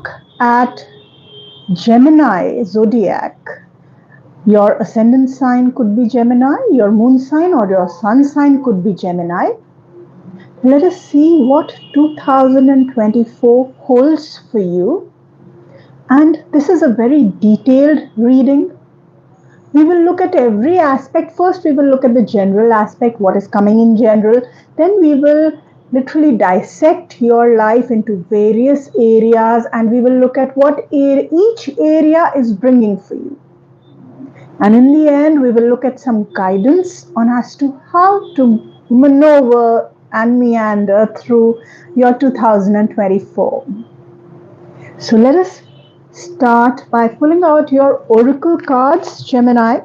look at Gemini zodiac, your ascendant sign could be Gemini, your moon sign or your sun sign could be Gemini. Let us see what 2024 holds for you. And this is a very detailed reading. We will look at every aspect. First, we will look at the general aspect, what is coming in general. Then we will literally dissect your life into various areas and we will look at what each area is bringing for you. And in the end, we will look at some guidance on as to how to maneuver and meander through your 2024. So let us start by pulling out your oracle cards, Gemini.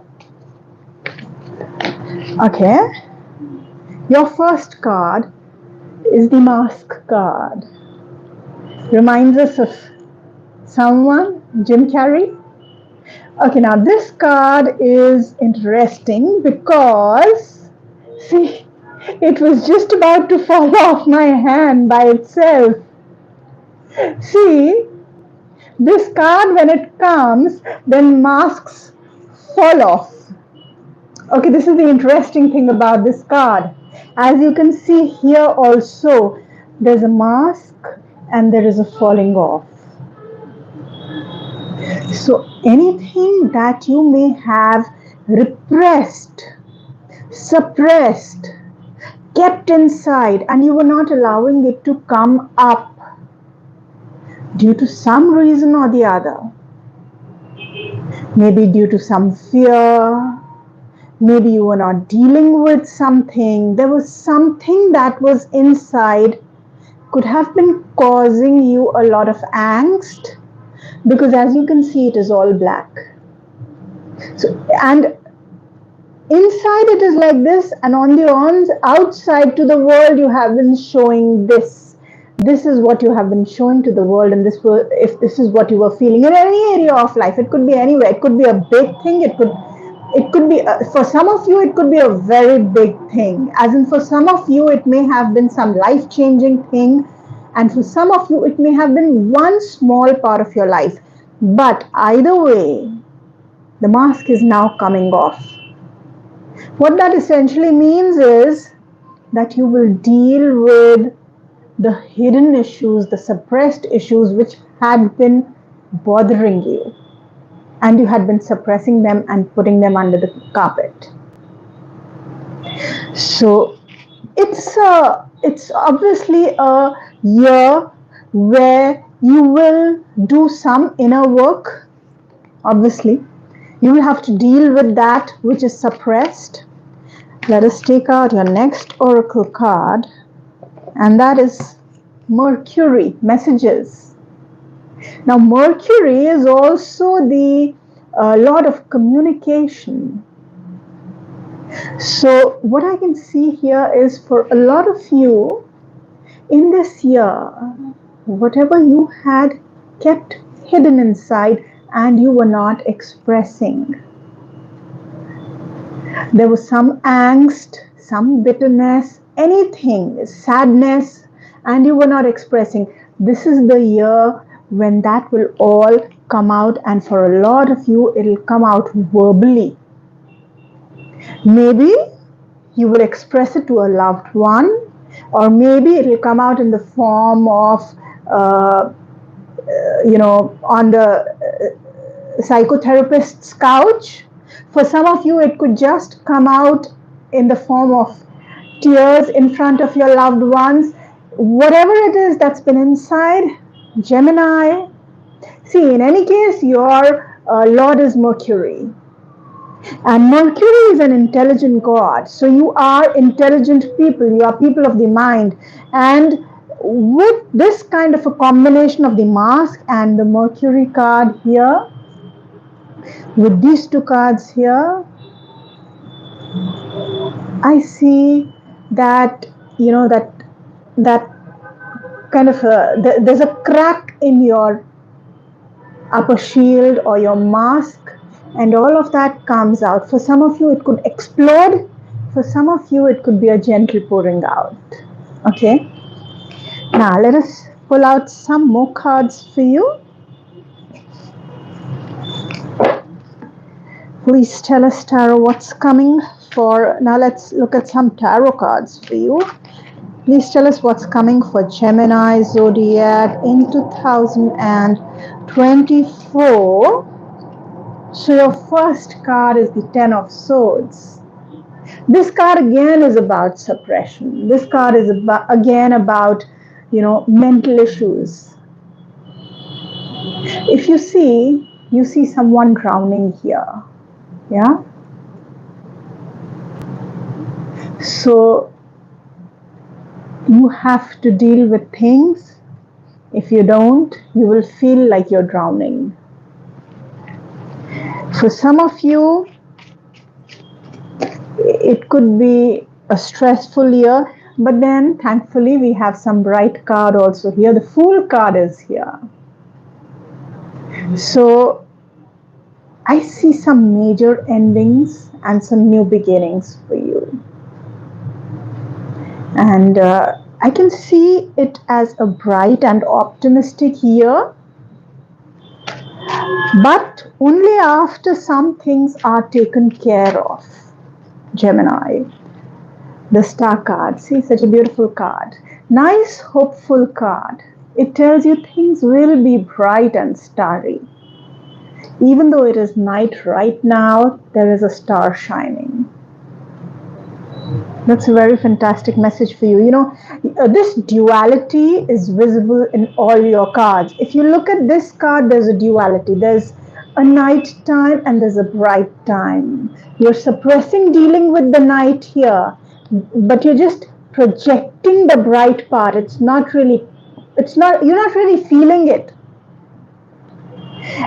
Okay. Your first card is the Mask card. Reminds us of someone, Jim Carrey. Okay, now this card is interesting because, see, it was just about to fall off my hand by itself. See, this card, when it comes, then masks fall off. Okay, this is the interesting thing about this card. As you can see here also, there's a mask and there is a falling off. So anything that you may have repressed, suppressed, kept inside and you were not allowing it to come up due to some reason or the other, maybe due to some fear, maybe you were not dealing with something, there was something that was inside, could have been causing you a lot of angst, because as you can see, it is all black. So, and inside it is like this, and on the outside to the world, you have been showing this. This is what you have been showing to the world, and if this is what you were feeling in any area of life, it could be anywhere. It could be a big thing. It could be for some of you, it could be a very big thing. As in, for some of you, it may have been some life-changing thing. And for some of you, it may have been one small part of your life. But either way, the mask is now coming off. What that essentially means is that you will deal with the hidden issues, the suppressed issues which had been bothering you. And you had been suppressing them and putting them under the carpet. So it's obviously a year where you will do some inner work. Obviously, you will have to deal with that which is suppressed. Let us take out your next oracle card, and that is Mercury, messages. Now, Mercury is also the lord of communication. So what I can see here is for a lot of you in this year, whatever you had kept hidden inside and you were not expressing, there was some angst, some bitterness, anything, sadness, and you were not expressing. This is the year when that will all come out, and for a lot of you, it will come out verbally. Maybe you will express it to a loved one, or maybe it will come out in the form of, on the psychotherapist's couch. For some of you, it could just come out in the form of tears in front of your loved ones. Whatever it is that's been inside, Gemini. See, in any case, your Lord is Mercury. And Mercury is an intelligent god. So you are intelligent people. You are people of the mind. And with this kind of a combination of the mask and the Mercury card here, with these two cards here, I see that, that kind of there's a crack in your upper shield or your mask, and all of that comes out. For some of you, it could explode. For some of you, it could be a gentle pouring out. Okay. Now, let us pull out some more cards for you. Please tell us, Tarot, what's coming for... Now let's look at some tarot cards for you. Please tell us what's coming for Gemini Zodiac in 2024. So your first card is the Ten of Swords. This card again is about suppression. This card is again about, mental issues. If you see someone drowning here. Yeah. So you have to deal with things. If you don't, you will feel like you're drowning. For some of you, it could be a stressful year, but then thankfully we have some bright card also here. The Fool card is here. So I see some major endings and some new beginnings for you. And I can see it as a bright and optimistic year, but only after some things are taken care of. Gemini, the Star card. See, such a beautiful card. Nice, hopeful card. It tells you things will be bright and starry. Even though it is night right now, there is a star shining. That's a very fantastic message for you. This duality is visible in all your cards. If you look at this card, there's a duality. There's a night time and there's a bright time. You're suppressing dealing with the night here, but you're just projecting the bright part. You're not really feeling it.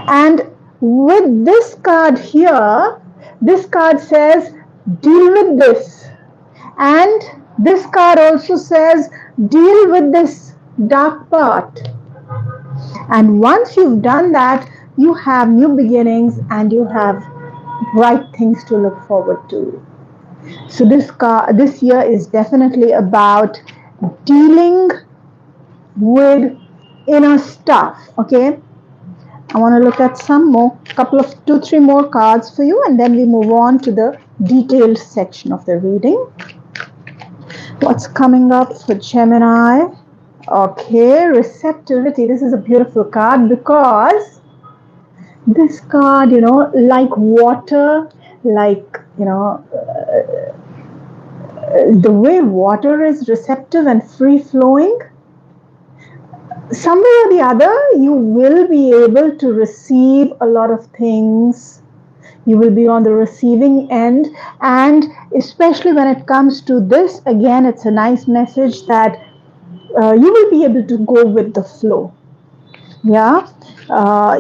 And with this card here, this card says, deal with this. And this card also says, deal with this dark part. And once you've done that, you have new beginnings and you have bright things to look forward to. So this year is definitely about dealing with inner stuff. Okay, I want to look at some more, two, three more cards for you, and then we move on to the detailed section of the reading. What's coming up for Gemini? Okay, receptivity. This is a beautiful card because this card, like water, the way water is receptive and free flowing, somewhere or the other, you will be able to receive a lot of things. You will be on the receiving end, and especially when it comes to this, again, it's a nice message that you will be able to go with the flow. Yeah,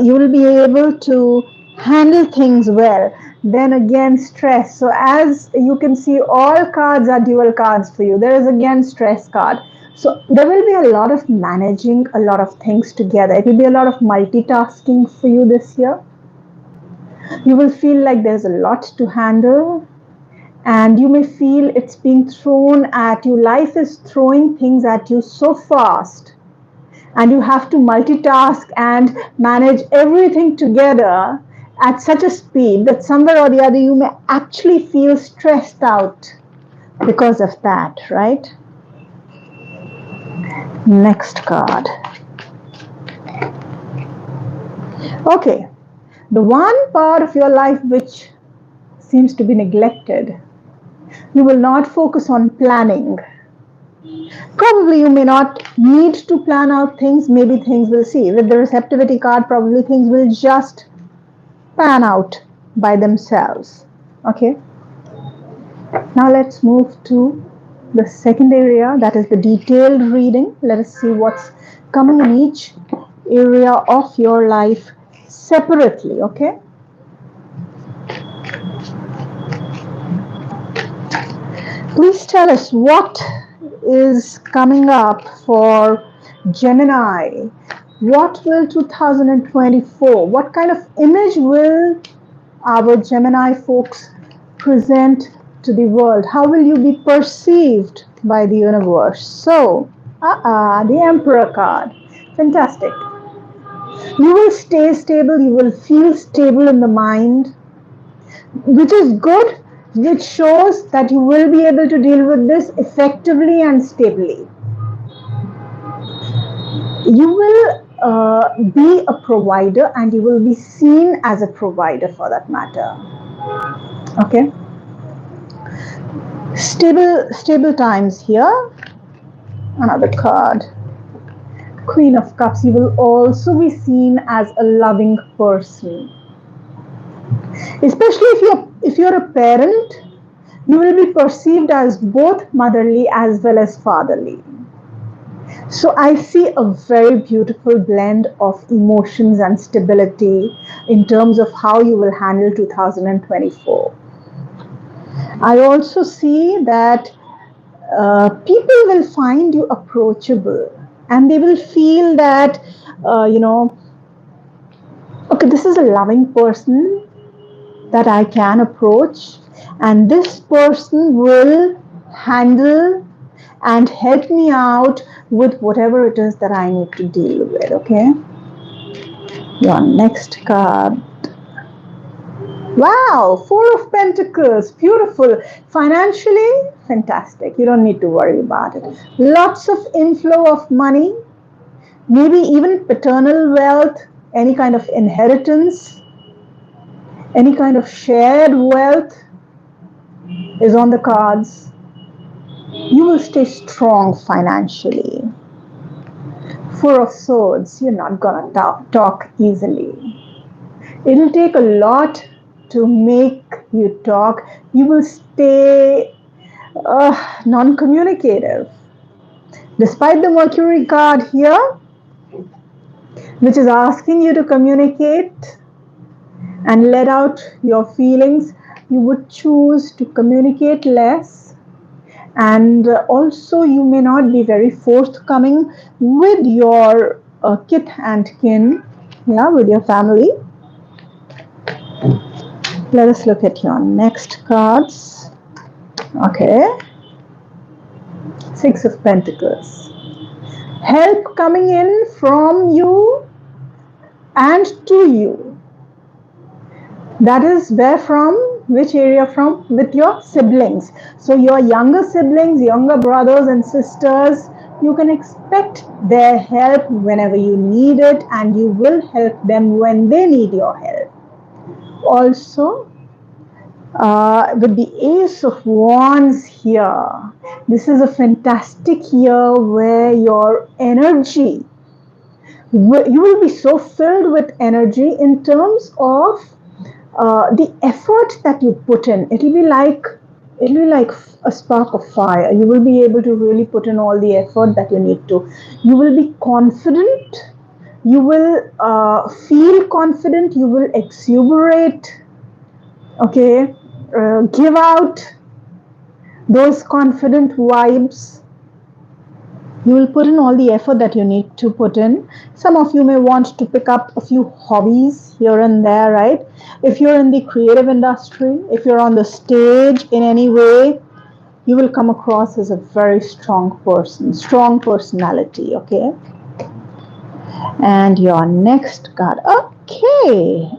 you will be able to handle things well. Then again, stress. So as you can see, all cards are dual cards for you. There is again stress card. So there will be a lot of managing a lot of things together. It will be a lot of multitasking for you this year. You will feel like there's a lot to handle, and you may feel it's being thrown at you. Life is throwing things at you so fast, and you have to multitask and manage everything together at such a speed that somewhere or the other you may actually feel stressed out because of that, right? Next card. Okay. The one part of your life which seems to be neglected, you will not focus on planning. Probably you may not need to plan out things, maybe things will see. With the receptivity card, probably things will just pan out by themselves. Okay. Now let's move to the second area, that is the detailed reading. Let us see what's coming in each area of your life separately, okay? Please tell us what is coming up for Gemini. What will 2024, what kind of image will our Gemini folks present to the world? How will you be perceived by the universe? So, the Emperor card. Fantastic. You will stay stable, you will feel stable in the mind. which is good, which shows that you will be able to deal with this effectively and stably. You will be a provider, and you will be seen as a provider for that matter. Okay, stable times here. Another card, Queen of Cups. You will also be seen as a loving person, especially if you're a parent. You will be perceived as both motherly as well as fatherly. So I see a very beautiful blend of emotions and stability in terms of how you will handle 2024. I also see that people will find you approachable, and they will feel that, okay, this is a loving person that I can approach, and this person will handle and help me out with whatever it is that I need to deal with. Okay, your next card. Wow, Four of Pentacles, beautiful. Financially, fantastic. You don't need to worry about it. Lots of inflow of money, maybe even paternal wealth, any kind of inheritance, any kind of shared wealth is on the cards. You will stay strong financially. Four of Swords, you're not gonna talk easily. It'll take a lot to make you talk. You will stay non-communicative. Despite the Mercury card here, which is asking you to communicate and let out your feelings, you would choose to communicate less. And also you may not be very forthcoming with your kith and kin, with your family. Let us look at your next cards. Okay, Six of Pentacles. Help coming in from you and to you. That is where from? Which area from? With your siblings. So your younger siblings, younger brothers and sisters, you can expect their help whenever you need it, and you will help them when they need your help. Also, with the Ace of Wands here, this is a fantastic year where your energy, you will be so filled with energy in terms of the effort that you put in. It'll be like a spark of fire. You will be able to really put in all the effort that you need to. You will be confident. You will feel confident. You will exuberate. Okay, give out those confident vibes. You will put in all the effort that you need to put in. Some of you may want to pick up a few hobbies here and there, right? If you're in the creative industry, if you're on the stage in any way, you will come across as a very strong person, strong personality, okay? And your next card. Okay.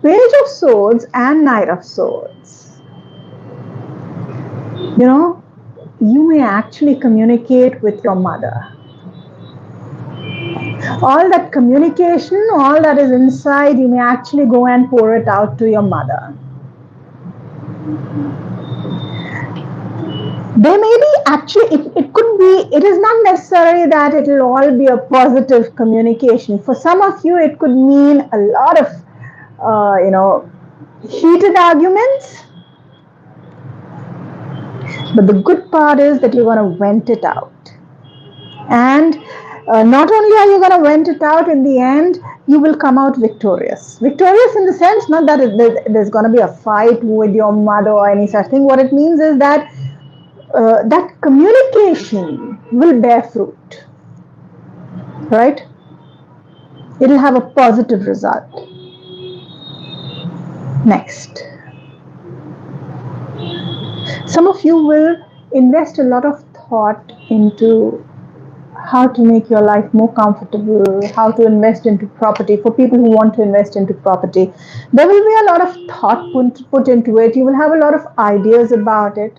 Page of Swords and Knight of Swords. You may actually communicate with your mother. All that communication, all that is inside, you may actually go and pour it out to your mother. There may be actually, it could be, it is not necessary that it will all be a positive communication. For some of you, it could mean a lot of, heated arguments. But the good part is that you're going to vent it out. And not only are you going to vent it out, in the end, you will come out victorious. Victorious in the sense, not that there's going to be a fight with your mother or any such thing. What it means is that that communication will bear fruit. Right? It'll have a positive result. Next. Some of you will invest a lot of thought into how to make your life more comfortable, how to invest into property. For people who want to invest into property, there will be a lot of thought put into it. You will have a lot of ideas about it.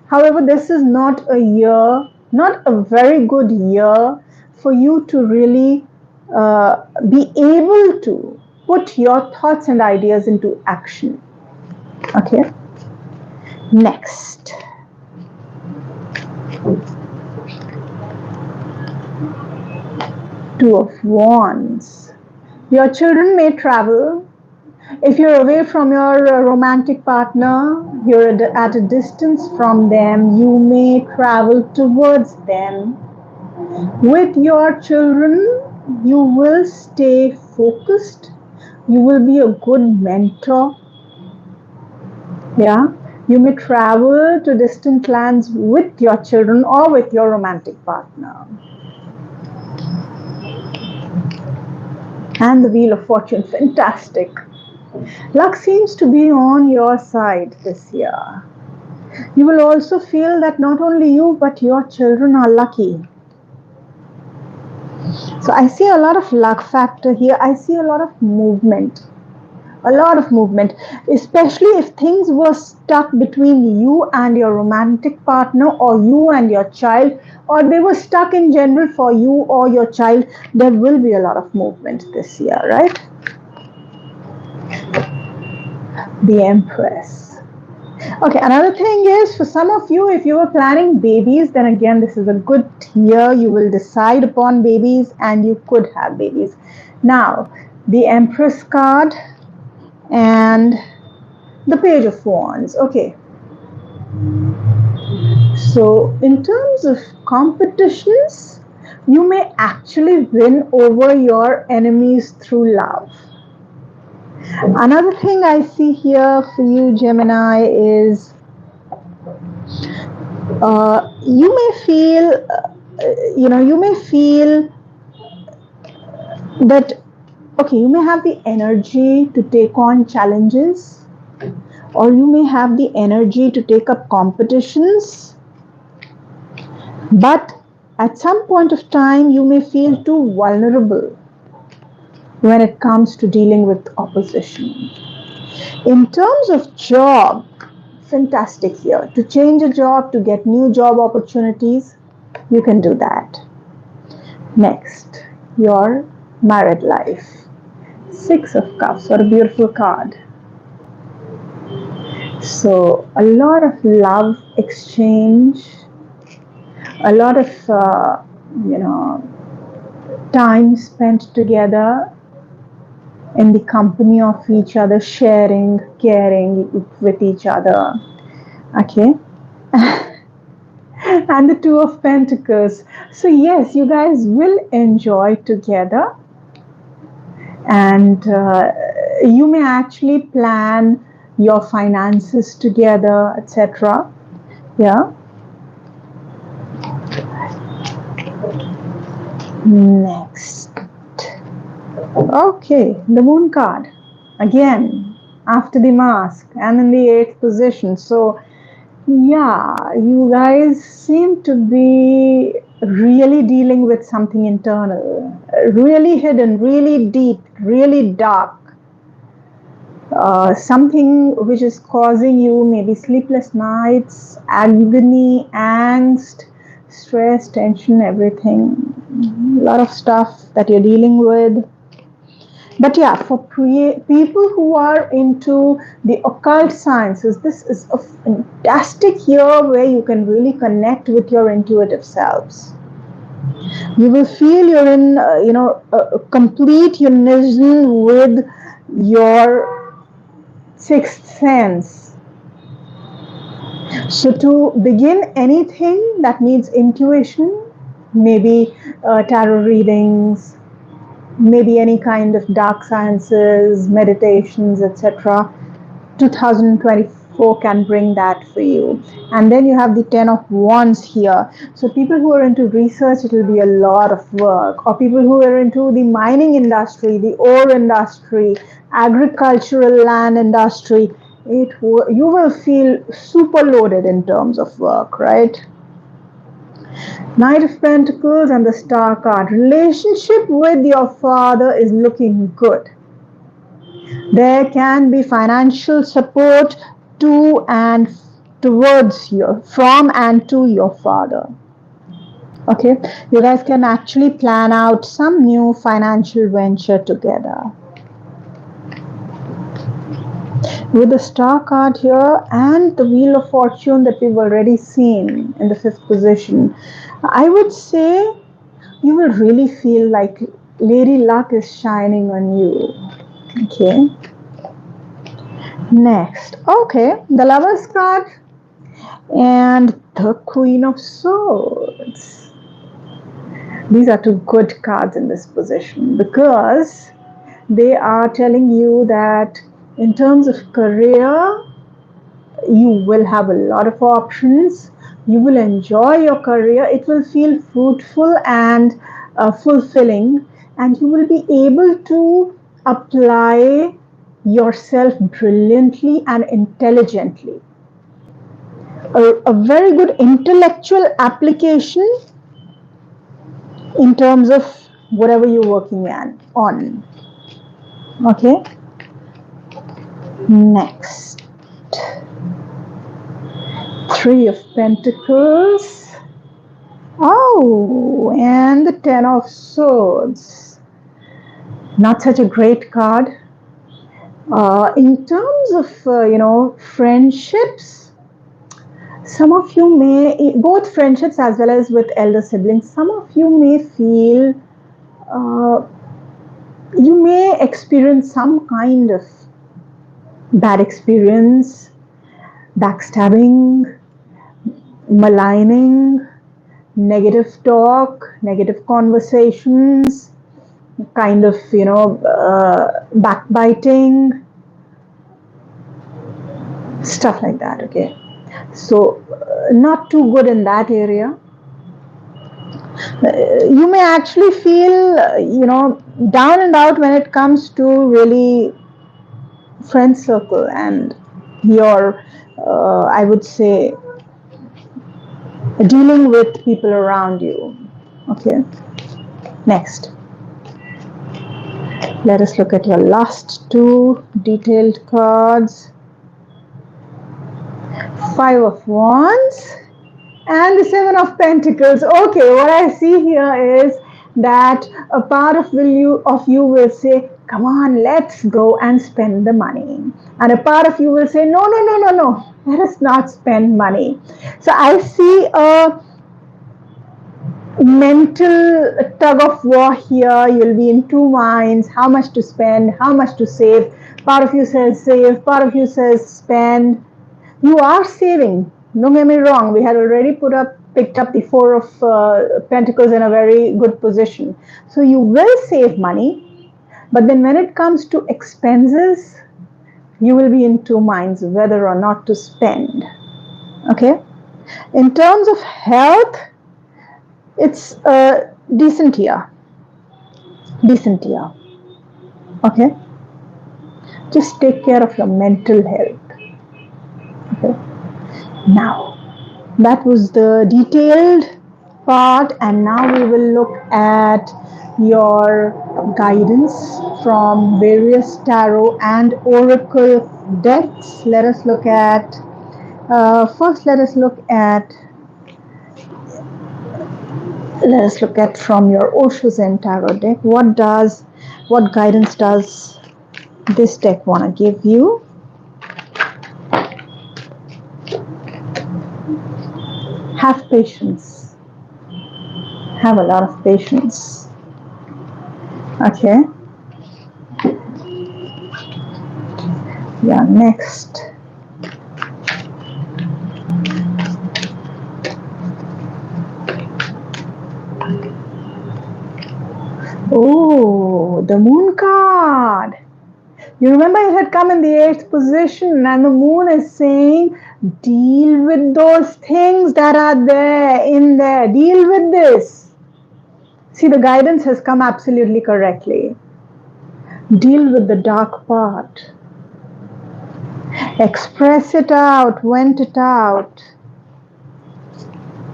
However, this is not a year, not a very good year for you to really be able to put your thoughts and ideas into action. Okay. Next. Two of Wands. Your children may travel. If you're away from your romantic partner, you're at a distance from them, you may travel towards them. With your children, you will stay focused. You will be a good mentor. Yeah. You may travel to distant lands with your children or with your romantic partner. And the Wheel of Fortune, fantastic. Luck seems to be on your side this year. You will also feel that not only you but your children are lucky. So I see a lot of luck factor here. I see a lot of movement. A lot of movement, especially if things were stuck between you and your romantic partner or you and your child, or they were stuck in general for you or your child. There will be a lot of movement this year, right? The Empress. Okay, another thing is, for some of you, if you were planning babies, then again, this is a good year. You will decide upon babies and you could have babies. Now, the Empress card and the Page of Wands. Okay. So, in terms of competitions, you may actually win over your enemies through love. Another thing I see here for you, Gemini, is you may feel, you may feel that, okay, you may have the energy to take on challenges, or you may have the energy to take up competitions, but at some point of time you may feel too vulnerable when it comes to dealing with opposition. In terms of job, fantastic here. To change a job, to get new job opportunities, you can do that. Next, your married life. Six of Cups, what a beautiful card. So a lot of love exchange, a lot of time spent together in the company of each other, sharing, caring with each other. Okay. And the Two of Pentacles. So yes, you guys will enjoy together, and you may actually plan your finances together, etc. Yeah. Next. Okay, the Moon card. Again, after the Mask and in the 8th position. So, yeah, you guys seem to be really dealing with something internal, really hidden, really deep, really dark. Something which is causing you maybe sleepless nights, agony, angst, stress, tension, everything. A lot of stuff that you're dealing with. But yeah, for people who are into the occult sciences, this is a fantastic year where you can really connect with your intuitive selves. You will feel you're in, a complete unison with your sixth sense. So to begin anything that needs intuition, maybe tarot readings, maybe any kind of dark sciences, meditations, etc. 2024 can bring that for you. And then you have the 10 of Wands here. So people who are into research, it will be a lot of work. Or people who are into the mining industry, the ore industry, agricultural land industry, you will feel super loaded in terms of work, right? Knight of Pentacles and the Star card. Relationship with your father is looking good. There can be financial support to and towards you, from and to your father. Okay, you guys can actually plan out some new financial venture together. With the Star card here and the Wheel of Fortune that we've already seen in the 5th position, I would say you will really feel like Lady Luck is shining on you. Okay. Next, okay, the Lovers card and the Queen of Swords. These are two good cards in this position because they are telling you that in terms of career, you will have a lot of options. You will enjoy your career. It will feel fruitful and fulfilling, and you will be able to apply yourself brilliantly and intelligently. A very good intellectual application in terms of whatever you're working on. Okay. Next, 3 of Pentacles. Oh, and the 10 of Swords. Not such a great card. In terms of, friendships, some of you may, both friendships as well as with elder siblings, some of you may feel, you may experience some kind of bad experience, backstabbing, maligning, negative talk, negative conversations, kind of, backbiting, stuff like that, okay? So, not too good in that area. You may actually feel, down and out when it comes to really friend circle and your, I would say, dealing with people around you. Okay. Next, let us look at your last two detailed cards. 5 of Wands and the 7 of Pentacles. Okay, what I see here is that a part of you will say, come on, let's go and spend the money. And a part of you will say, no, no, no, no, no, let us not spend money. So I see a mental tug of war here. You'll be in two minds, how much to spend, how much to save. Part of you says save, part of you says spend. You are saving, don't get me wrong. We had already picked up the 4 of Pentacles in a very good position. So you will save money, but then when it comes to expenses, you will be in two minds whether or not to spend. Okay? In terms of health, it's a decent year. Decent year. Okay? Just take care of your mental health. Okay? Now, that was the detailed part, and now we will look at your guidance from various tarot and oracle decks. Let us look at first. Let us look at from your Osho Zen tarot deck. What guidance does this deck want to give you? Have patience. Have a lot of patience. Okay. Yeah, next. Oh, the Moon card. You remember it had come in the 8th position, and the Moon is saying, deal with those things that are in there. Deal with this. See, the guidance has come absolutely correctly. Deal with the dark part. Express it out, vent it out.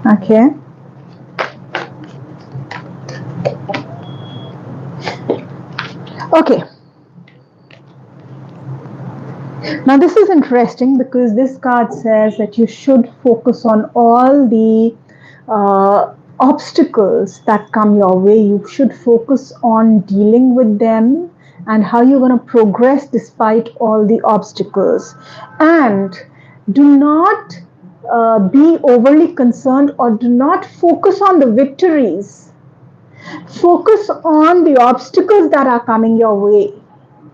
Okay. Okay. Now this is interesting because this card says that you should focus on all the obstacles that come your way. You should focus on dealing with them and how you're going to progress despite all the obstacles. And do not be overly concerned or do not focus on the victories. Focus on the obstacles that are coming your way.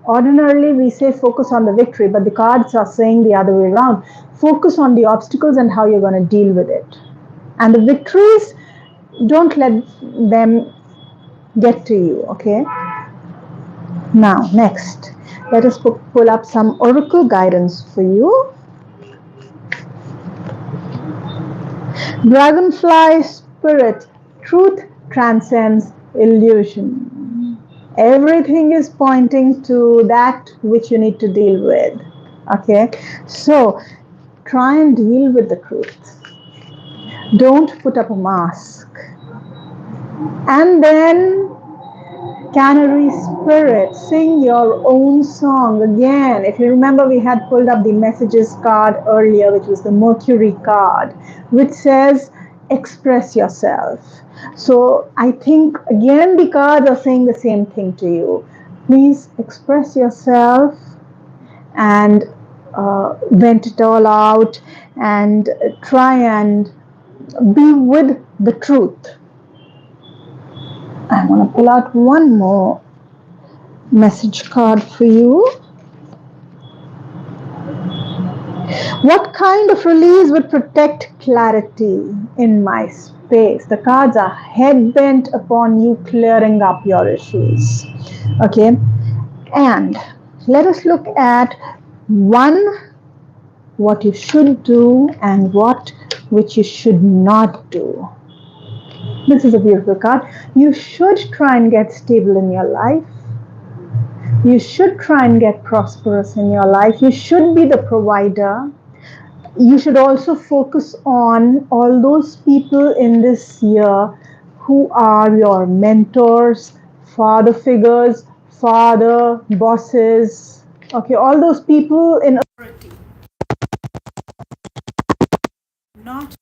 Ordinarily, we say focus on the victory, but the cards are saying the other way around. Focus on the obstacles and how you're going to deal with it. And the victories, don't let them get to you, okay? Now, next, let us pull up some oracle guidance for you. Dragonfly spirit, truth transcends illusion. Everything is pointing to that which you need to deal with. Okay, so try and deal with the truth. Don't put up a mask. And then, Canary spirit, sing your own song again. If you remember, we had pulled up the messages card earlier, which was the Mercury card, which says express yourself. So I think again the cards are saying the same thing to you. Please express yourself and vent it all out and try and be with the truth. I'm going to pull out one more message card for you. What kind of release would protect clarity in my space? The cards are head bent upon you clearing up your issues. Okay, and let us look at what you should do and which you should not do. This is a beautiful card. You should try and get stable in your life. You should try and get prosperous in your life. You should be the provider. You should also focus on all those people in this year who are your mentors, father figures, father, bosses, okay, all those people in authority. Not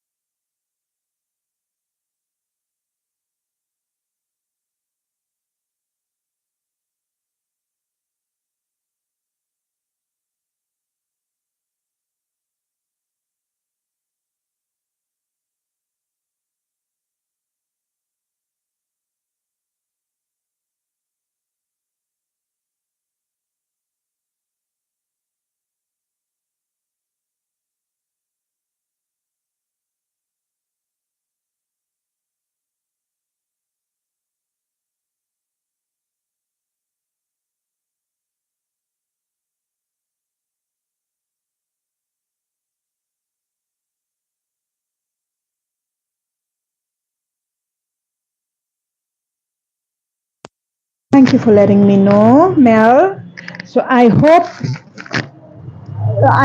Thank you for letting me know, Mel. So I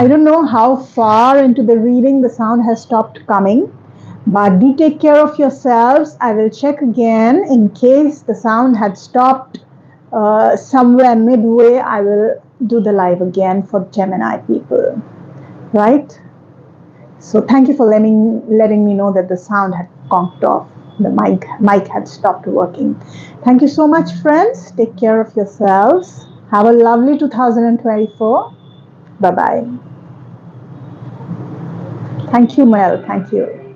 don't know how far into the reading the sound has stopped coming, but do take care of yourselves. I will check again in case the sound had stopped somewhere midway. I will do the live again for Gemini people, right? So thank you for letting me know that the sound had conked off. The mic had stopped working. Thank you so much, friends. Take care of yourselves. Have a lovely 2024. Bye-bye. Thank you, Mel. Thank you.